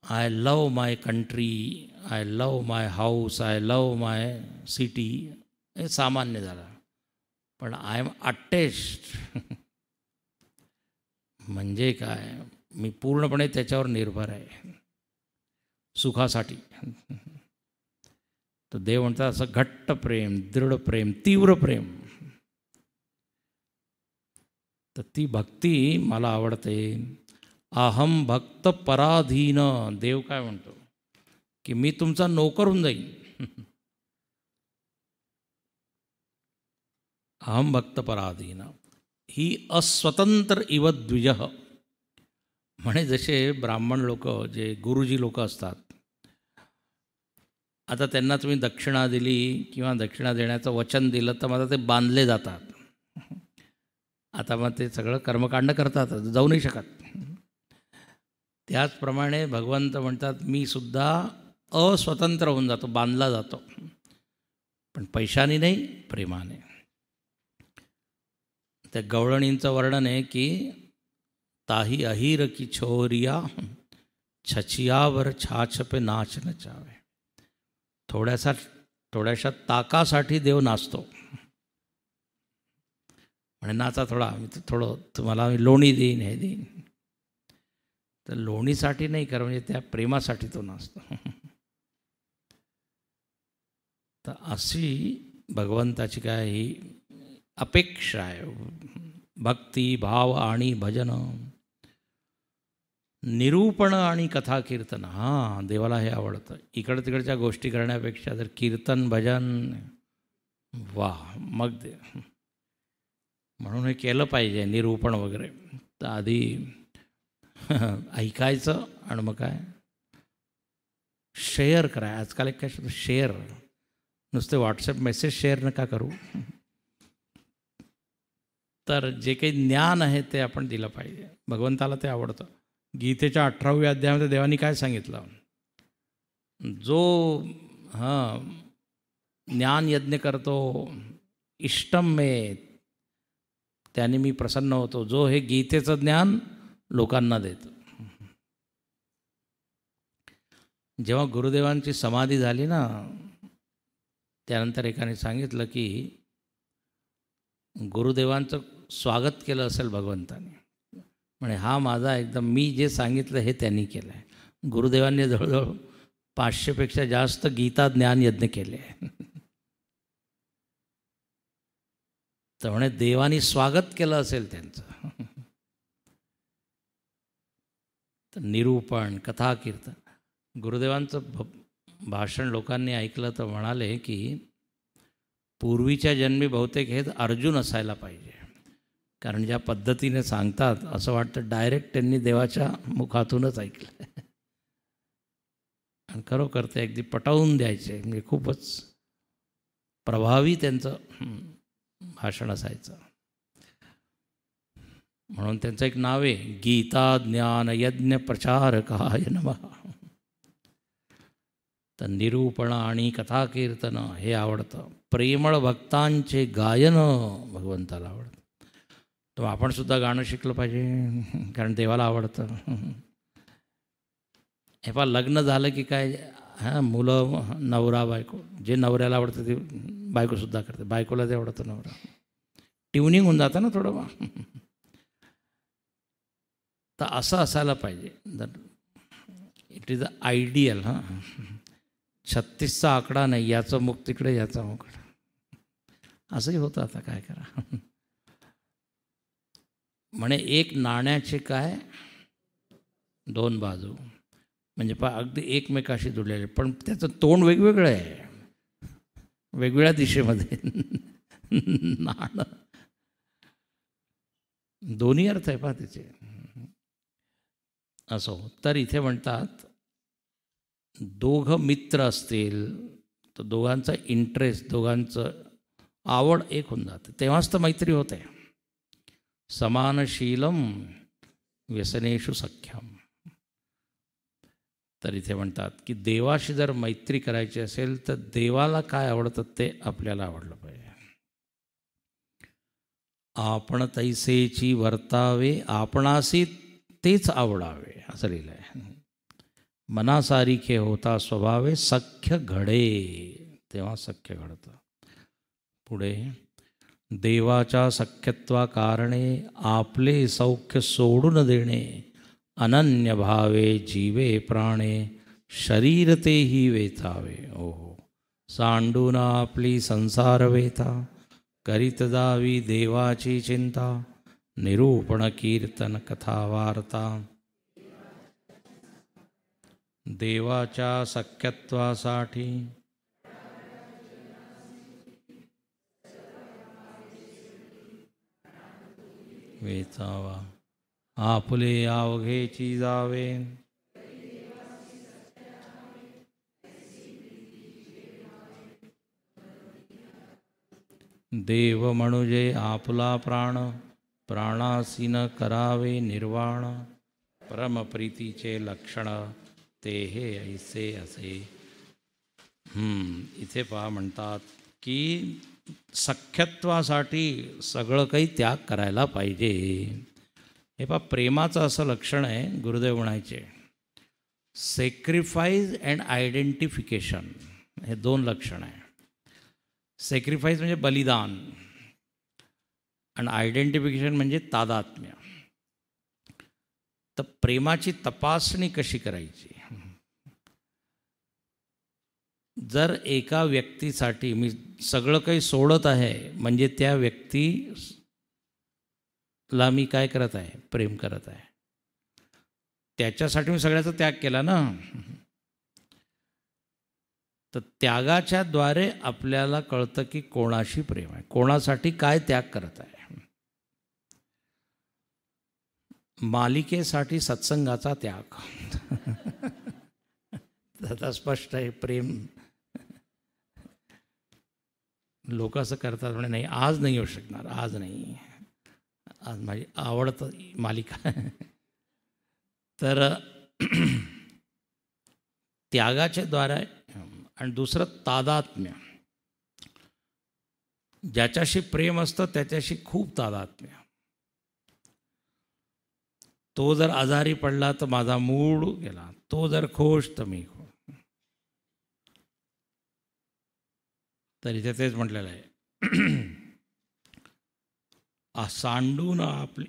I love my country, I love my house, I love my city, हे सामान्य झालं. पण आय एम अटॅच्ड म्हणजे काय, मी पूर्णपणे त्याच्यावर निर्भर आहे सुखासाठी. तर देव म्हणतात असं घट्ट प्रेम, दृढ प्रेम, तीव्र प्रेम. तर ती भक्ती मला आवडते. अहम भक्त पराधीन. देव काय म्हणतो की मी तुमचा नोकर होऊन जाईन. अहम भक्त पराधीन ही अस्वतंत्र इव द्विज. म्हणे जसे ब्राह्मण लोक, जे गुरुजी लोक असतात, आता त्यांना तुम्ही दक्षिणा दिली किंवा दक्षिणा देण्याचं वचन दिलं तर मग ते बांधले जातात. आता मग ते सगळं कर्मकांड करतात, जाऊ नाही शकत. त्याचप्रमाणे भगवंत म्हणतात मी सुद्धा अस्वतंत्र होऊन जातो, बांधला जातो, पण पैशाने नाही, प्रेमाने. त्या गवळणींचं वर्णन आहे की ताही अहिर की छोरिया छचियावर छाछ पे नाच नचावे. थोड्याशा ताकासाठी देव नाचतो. म्हणे नाचा थोडा, थोडं तुम्हाला मी लोणी देईन, हे देईन. तर लोणीसाठी नाही, कारण म्हणजे त्या प्रेमासाठी तो नाचतो. तर अशी भगवंताची काय ही अपेक्षा आहे. भक्ती, भाव आणि भजन, निरूपण आणि कथा कीर्तन. हां, देवाला हे आवडतं. इकडं तिकडच्या गोष्टी करण्यापेक्षा जर कीर्तन भजन, वाह, मग दे. म्हणून हे केलं पाहिजे निरूपण वगैरे. तर आधी ऐकायचं आणि मग काय शेअर कराय. आजकाल एक काय शेअर, नुसते व्हॉट्सअप मेसेज शेअर नका करू. तर जे काही ज्ञान आहे ते आपण दिलं पाहिजे. भगवंताला ते आवडतं. गीतेच्या 18व्या अध्यायामध्ये देवानी काय सांगितलं? जो ज्ञान यज्ञ करतो इष्टम मे, त्याने मी प्रसन्न होतो. जो हे गीतेचं ज्ञान लोकांना देतो. जेव्हा गुरुदेवांची समाधी झाली ना, त्यानंतर एकाने सांगितलं की गुरुदेवांचं स्वागत केलं असेल भगवंताने. म्हणे हा माझा एकदम, मी जे सांगितलं हे त्यांनी केलं आहे. गुरुदेवांनी जवळजवळ 500पेक्षा जास्त गीता ज्ञान यज्ञ केले आहे. तर म्हणे देवानी स्वागत केलं असेल त्यांचं. तर निरूपण, कथा, कीर्तन. गुरुदेवांचं भाषण लोकांनी ऐकलं तर म्हणाले की पूर्वीच्या जन्मी बहुतेक हे अर्जुन असायला पाहिजे. कारण ज्या पद्धतीने सांगतात असं वाटतं डायरेक्ट त्यांनी देवाच्या मुखातूनच ऐकलं. आणि खरोखर ते अगदी पटवून द्यायचे. म्हणजे खूपच प्रभावी त्यांचं भाषण असायचं. म्हणून त्यांचं एक नाव आहे, गीता ज्ञान यज्ञ प्रचारकाय नमः. तर निरूपण आणि कथा कीर्तन हे आवडतं. प्रेमळ भक्तांचे गायन भगवंताला आवडतं. तर आपण सुद्धा गाणं शिकलं पाहिजे, कारण देवाला आवडतं. हे पहा, लग्न झालं की काय, मुलं, नवरा बायको, जे नवऱ्याला आवडतं ते बायकोसुद्धा करते, बायकोला ते आवडतं नवरा. ट्युनिंग होऊन जातं ना थोडं. तर असं असायला पाहिजे. It is a ideal. 36चा आकडा नाही, याचं मुख तिकडे, याचा मुख. असंही होतं. आता काय करा. म्हणे एक नाण्याचे काय 2 बाजू. म्हणजे अगदी एकमेकाशी जुळलेले, पण त्याचं तोंड वेगवेगळं आहे, वेगवेगळ्या दिशेमध्ये. नाणं दोन्ही अर्थ आहे पहा त्याचे. असो. तर इथे म्हणतात दोघं मित्र असतील तर दोघांचा इंटरेस्ट, दोघांचं आवड एक होऊन जाते, तेव्हाच तर मैत्री होते. समानशीलम व्यसनेषु सख्यम. तर इथे म्हणतात की देवाशी जर मैत्री करायची असेल तर देवाला काय आवडतं ते आपल्याला आवडलं पाहिजे. आपण तैसेची वर्तावे, आपणासी तेच आवडावे, असं लिहिलं आहे. मनासारिखे होता स्वभावे, सख्य घडे, तेव्हा सख्य घडतं. पुढे देवाच्या सख्यत्वा कारणे आपले सौख्य सोडून देणे, अनन्य भावे जीवे प्राणे, शरीर तेही वेचावे. ओहो, सांडून आपली संसार वेता, करीत जावी देवाची चिंता, निरूपण कीर्तन कथा वार्ता. देवाच्या सख्यत्वासाठी वेचावा, आपले अवघेची जावे. देव म्हणुजे आपला प्राण, प्राणासीन करावे निर्वाण. परमप्रीतीचे लक्षण ते हे ऐसे असे. इथे पहा म्हणतात की सख्यत्वासाठी सगळं काही त्याग करायला पाहिजे. हे पहा, प्रेमाचं असं लक्षण आहे, गुरुदेव म्हणायचे, सॅक्रिफाईस अँड आयडेंटिफिकेशन, हे 2 लक्षण आहे. सॅक्रिफाईस म्हणजे बलिदान आणि आयडेंटिफिकेशन म्हणजे तादात्म्य. तर प्रेमाची तपासणी कशी करायची? जर एका व्यक्तीसाठी मी सगळं काही सोडत आहे, म्हणजे त्या व्यक्तीला मी काय करत आहे? प्रेम करत आहे. त्याच्यासाठी मी सगळ्याचा त्याग केला ना. तर त्यागाच्या द्वारे आपल्याला कळतं की कोणाशी प्रेम आहे, कोणासाठी काय त्याग करत आहे. मालिकेसाठी सत्संगाचा त्याग आता स्पष्ट आहे. प्रेम लोक असं करतात, म्हणे नाही आज नाही येऊ शकणार, आज नाही, आज माझी आवडतं मालिका. तर त्यागाच्या द्वारे. आणि दुसरं तादात्म्य, ज्याच्याशी प्रेम असतं त्याच्याशी खूप तादात्म्य. तो जर आजारी पडला तर माझा मूड गेला, तो जर खुश तर मी खुश. तर इथे तेच म्हटलेलं आहे, सांडून आपली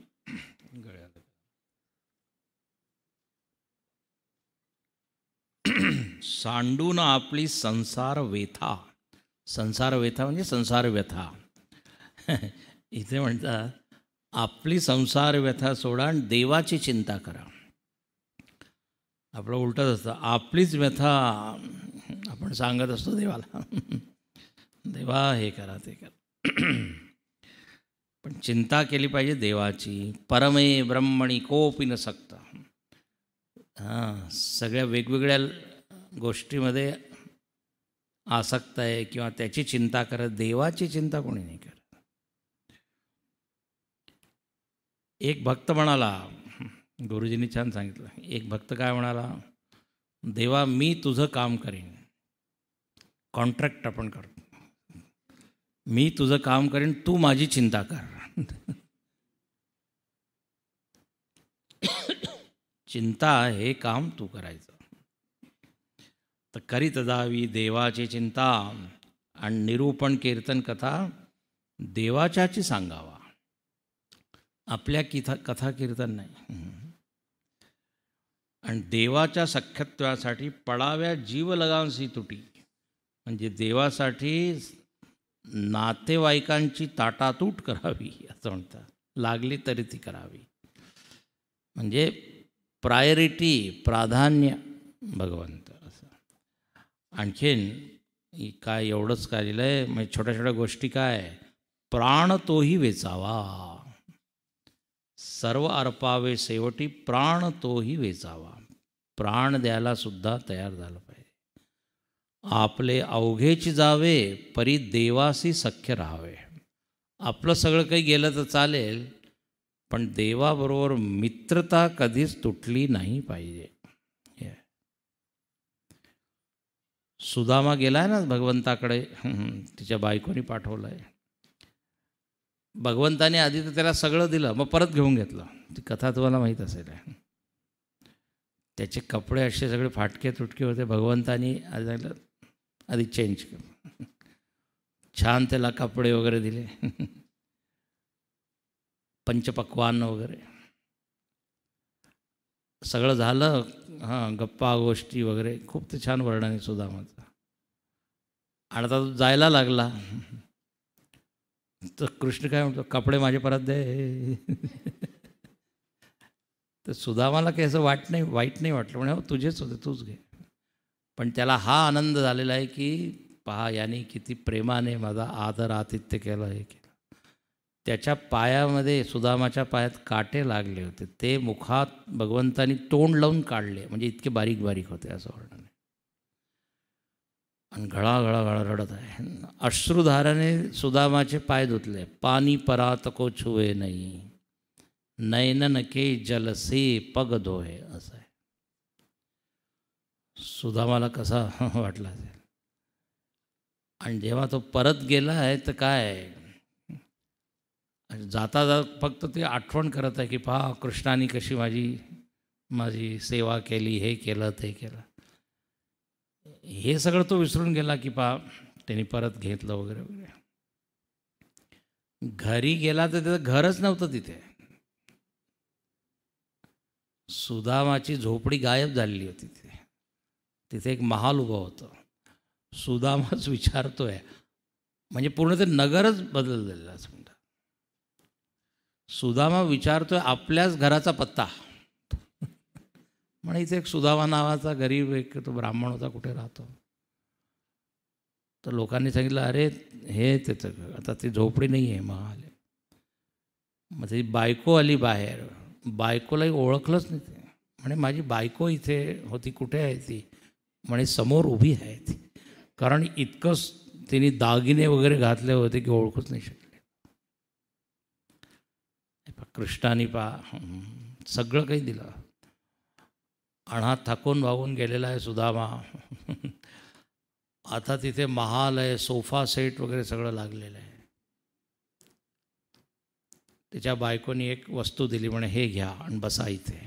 सांडून आपली संसार व्यथा. संसार व्यथा म्हणजे संसार व्यथा. इथे म्हणतात आपली संसार व्यथा सोडा आणि देवाची चिंता करा. आपलं उलटच असतं, आपलीच व्यथा आपण सांगत असतो देवाला, देवा हे करा ते करा. पण चिंता केली पाहिजे देवाची. परमे ब्रह्मणी कोपी न सकता. सगळ्या वेगवेगळ्या गोष्टीमध्ये आसक्त आहे किंवा त्याची चिंता करत, देवाची चिंता कोणी नाही करत. एक भक्त म्हणाला, गुरुजींनी छान सांगितलं, एक भक्त काय म्हणाला, देवा मी तुझं काम करीन, कॉन्ट्रॅक्ट आपण करतो, मी तुझं काम करीन, तू माझी चिंता कर. चिंता हे काम तू करायचं. तर करीत जावी देवाची चिंता आणि निरूपण कीर्तन कथा देवाच्याची सांगावा, आपल्या कथा कीर्तन नाही. आणि देवाच्या सख्यत्वासाठी पडाव्या जीव लगावसी तुटी, म्हणजे देवासाठी नातेवाईकांची ताटातूट करावी असं म्हणतात, लागली तरी ती करावी. म्हणजे प्रायोरिटी, प्राधान्य भगवंत असं. आणखीन काय एवढंच काय लिहिलं आहे, म्हणजे छोट्या छोट्या गोष्टी काय, प्राण तोही वेचावा, सर्व अर्पावे शेवटी प्राण तोही वेचावा. प्राण द्यायला सुद्धा तयार झालं पाहिजे. आपले अवघेची जावे परी देवासी सख्य राहावे. आपलं सगळं काही गेलं तर चालेल, पण देवाबरोबर मित्रता कधीच तुटली नाही पाहिजे. सुदामा गेला आहे ना भगवंताकडे, तिच्या बायकोनी पाठवलं आहे. भगवंताने आधी तर त्याला सगळं दिलं, मग परत घेऊन घेतलं. ती कथा तुम्हाला माहीत असेल. त्याचे कपडे असे सगळे फाटके तुटके होते. भगवंतानी आधी चेंज केलं, छान त्याला कपडे वगैरे दिले, पंचपक्वान्न वगैरे सगळं झालं. गप्पा गोष्टी वगैरे खूप ते छान वर्णन आहे सुदामाचं. आणि आता तो जायला लागला तर कृष्ण काय म्हणतो, कपडे माझे परत दे. तर सुदामाला काही असं वाईट नाही वाटलं, म्हणे हो तुझेच होते, तूच घे. पण त्याला हा आनंद झालेला आहे की पहा याने किती प्रेमाने माझा आदर आतिथ्य केलं, हे केलं. त्याच्या पायामध्ये, सुदामाच्या पायात काटे लागले होते, ते मुखात भगवंतानी तोंड लावून काढले, म्हणजे इतके बारीक बारीक होते असं वर्णन आहे. आणि घळा रडत आहे. अश्रुधाराने सुदामाचे पाय धुतले. पाणी परात को छुवे नाही, नैनन के जल से पग धोहे, असं आहे. सुदामाला कसा वाटला असेल. आणि जेव्हा तो परत गेला आहे तर काय जाता जात फक्त ते आठवण करत आहे की पहा कृष्णाने कशी माझी सेवा केली, हे केलं ते केलं. हे सगळं तो विसरून गेला की पहा त्यांनी परत घेतलं वगैरे वगैरे. घरी गेला तर त्याचं घरच नव्हतं तिथे. सुदामाची झोपडी गायब झालेली होती तिथे. तिथे एक महाल उभं होतं. सुदामाच विचारतोय, म्हणजे पूर्ण ते नगरच बदललेलं असं म्हणतात. सुदामा विचारतोय आपल्याच घराचा पत्ता. म्हणे इथे एक सुदामा नावाचा गरीब एक तो ब्राह्मण होता, कुठे राहतो. तर लोकांनी सांगितलं अरे हे त्याचं आता ती झोपडी नाही आहे, महाल. मग ती बायको आली बाहेर. बायकोलाही ओळखलंच नाही ते. म्हणे माझी बायको इथे होती, कुठे आहे ती? म्हणे समोर उभी आहे ती. कारण इतकंच तिने दागिने वगैरे घातले होते की ओळखूच नाही शकले. कृष्णाने सगळं काही दिलं. अनाथ थकून वाहून गेलेला आहे सुदामा. आता तिथे महाल आहे, सोफा सेट वगैरे सगळं लागलेलं आहे. त्याच्या बायकोनी एक वस्तू दिली, म्हणे हे घ्या आणि बसा इथे.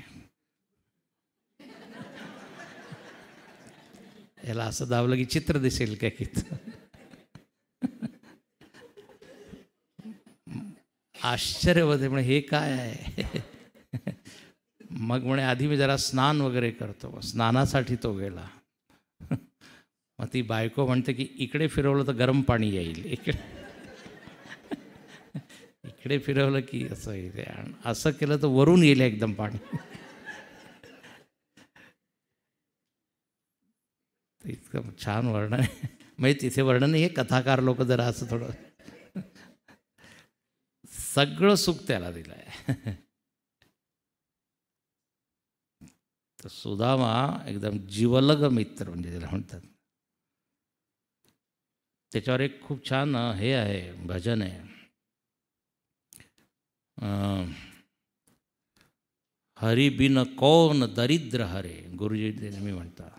याला असं दाबलं की चित्र दिसेल काय की. आश्चर्य होते, म्हणे हे काय आहे. मग म्हणे आधी मी जरा स्नान वगैरे करतो. स्नानासाठी तो गेला. मग ती बायको म्हणते की इकडे फिरवलं तर गरम पाणी येईल, इकडे फिरवलं की असं येईल, असं केलं तर वरून येईल एकदम पाणी. इतकं छान वर्णन आहे. म्हणजे तिथे वर्णन हे कथाकार लोक जरा असं थोडं सगळं सुख त्याला दिलं आहे. तर सुदामा एकदम जिवलग मित्र म्हणजे त्याला म्हणतात. त्याच्यावर एक खूप छान हे आहे, भजन आहे. हरी बिन कौन दरिद्र हरे. गुरुजी नेहमी म्हणतात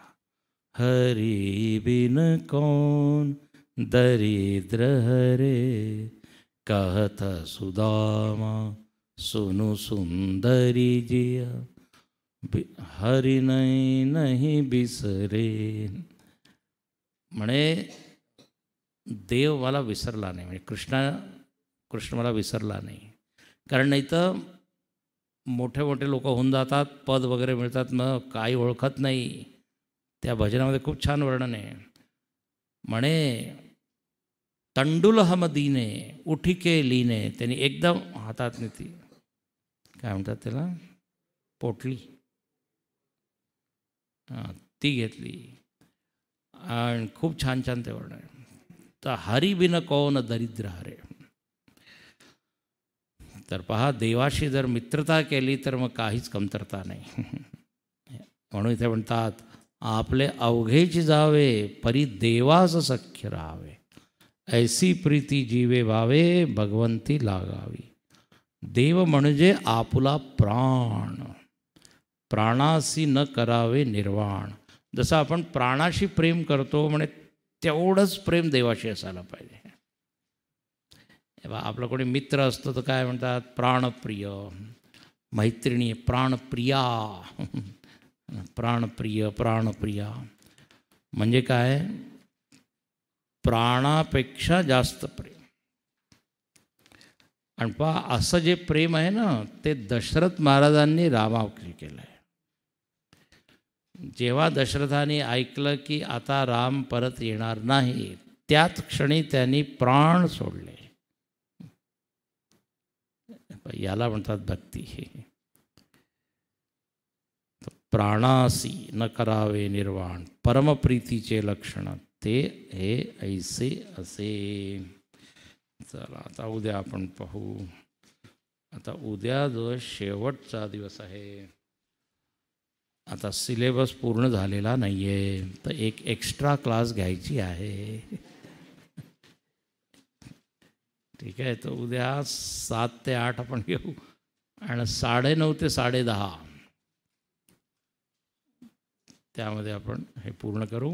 हरी बिन कौन दरिद्र हरे, कहत सुदामा सुनु सुंदरी जिया, हरी नहीं बिसरे. म्हणे देव मला विसरला नाही, म्हणजे कृष्ण मला विसरला नाही. कारण नाही तर मोठे मोठे लोक होऊन जातात, पद वगैरे मिळतात, मग काही ओळखत नाही. त्या भजनामध्ये खूप छान वर्णन आहे. म्हणे तंडुल हमदीने उठिके लीने. त्यांनी एकदम हातात ती काय म्हणतात त्याला, पोटली, ती घेतली आणि खूप छान छान ते वर्णन आहे. तर हरी बिन कौन दरिद्र हरे. तर पहा देवाशी जर मित्रता केली तर मग काहीच कमतरता नाही. म्हणून इथे म्हणतात आपले अवघेची जावे परी देवास सख्य राहावे, ऐसी प्रीती जीवे भावे भगवंती लागावी. देव म्हणजे आपुला प्राण, प्राणाशी न करावे निर्वाण. जसं आपण प्राणाशी प्रेम करतो म्हणे तेवढंच प्रेम देवाशी असायला पाहिजे. आपला कोणी मित्र असतो तर काय म्हणतात प्राणप्रिय, मैत्रिणी प्राणप्रिया, प्राणप्रिय प्राणप्रिया. म्हणजे काय, प्राणापेक्षा जास्त प्रेम. आणि पहा असं जे प्रेम आहे ना ते दशरथ महाराजांनी रामावरती केलं आहे. जेव्हा दशरथाने ऐकलं की आता राम परत येणार नाही, त्याच क्षणी त्यांनी प्राण सोडले. याला म्हणतात भक्ती. प्राणासी न करावे निर्वाण, परमप्रीतीचे लक्षण ते हे ऐसे असे. चला आता उद्या आपण पाहू. आता उद्या जो शेवटचा दिवस आहे, आता सिलेबस पूर्ण झालेला नाही आहे, तर एक एक्स्ट्रा क्लास घ्यायची आहे. ठीक आहे, तर उद्या 7 ते 8 आपण घेऊ आणि 9:30 ते 10:30 त्यामध्ये आपण हे पूर्ण करू.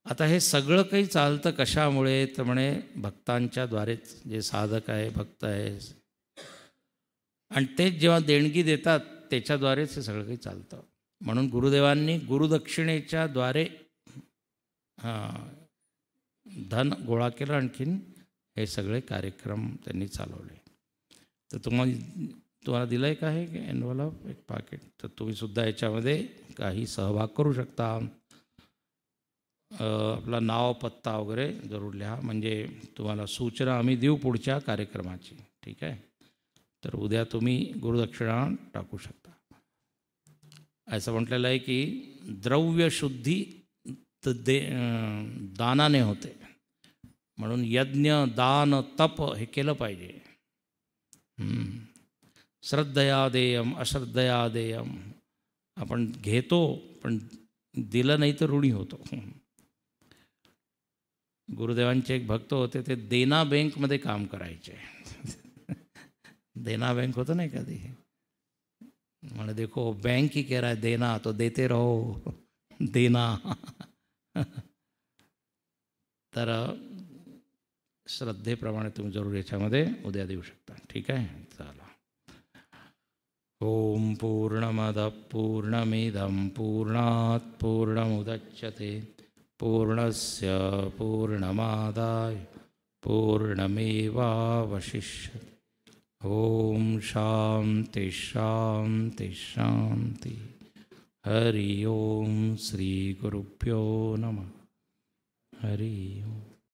आता हे सगळं काही चालतं कशामुळे तर म्हणे भक्तांच्याद्वारेच. जे साधक आहे, भक्त आहे, आणि तेच जेव्हा देणगी देतात त्याच्याद्वारेच हे सगळं काही चालतं. म्हणून गुरुदेवांनी गुरुदक्षिणेच्या द्वारे धन गोळा केलं, आणखीन हे सगळे कार्यक्रम त्यांनी चालवले. तर तुम्हाला दिलं आहे का हे एनव्हलप, एक पाकिट, तर तुम्हीसुद्धा याच्यामध्ये काही सहभाग करू शकता. आपलं नाव, पत्ता वगैरे जरूर लिहा, म्हणजे तुम्हाला सूचना आम्ही देऊ पुढच्या कार्यक्रमाची. ठीक आहे. तर उद्या तुम्ही गुरुदक्षिणा टाकू शकता. असं म्हटलेलं आहे की द्रव्यशुद्धी दानाने होते, म्हणून यज्ञ, दान, तप हे केलं पाहिजे. श्रद्धया देयम, अश्रद्धया देयम. आपण घेतो पण दिलं नाही तर ऋणी होतो. गुरुदेवांचे एक भक्त होते, ते देना बँकमध्ये काम करायचे. देना बँक होतं नाही कधी, म्हणे देखो बैंक ही कह रहा है देना, तो देते रहो देना. तर श्रद्धेप्रमाणे तुम्ही जरूर याच्यामध्ये उद्या देऊ शकता. ठीक आहे. चला. ओम पूर्णमद पूर्णमिदं पूर्णात् पूर्णमुदच्यते पूर्णस्य पूर्णमादाय पूर्णमेवावशिष्यते. ओम शांति शांति शांति. हरि ओम. श्री गुरुभ्यो नमः. हरि ओम.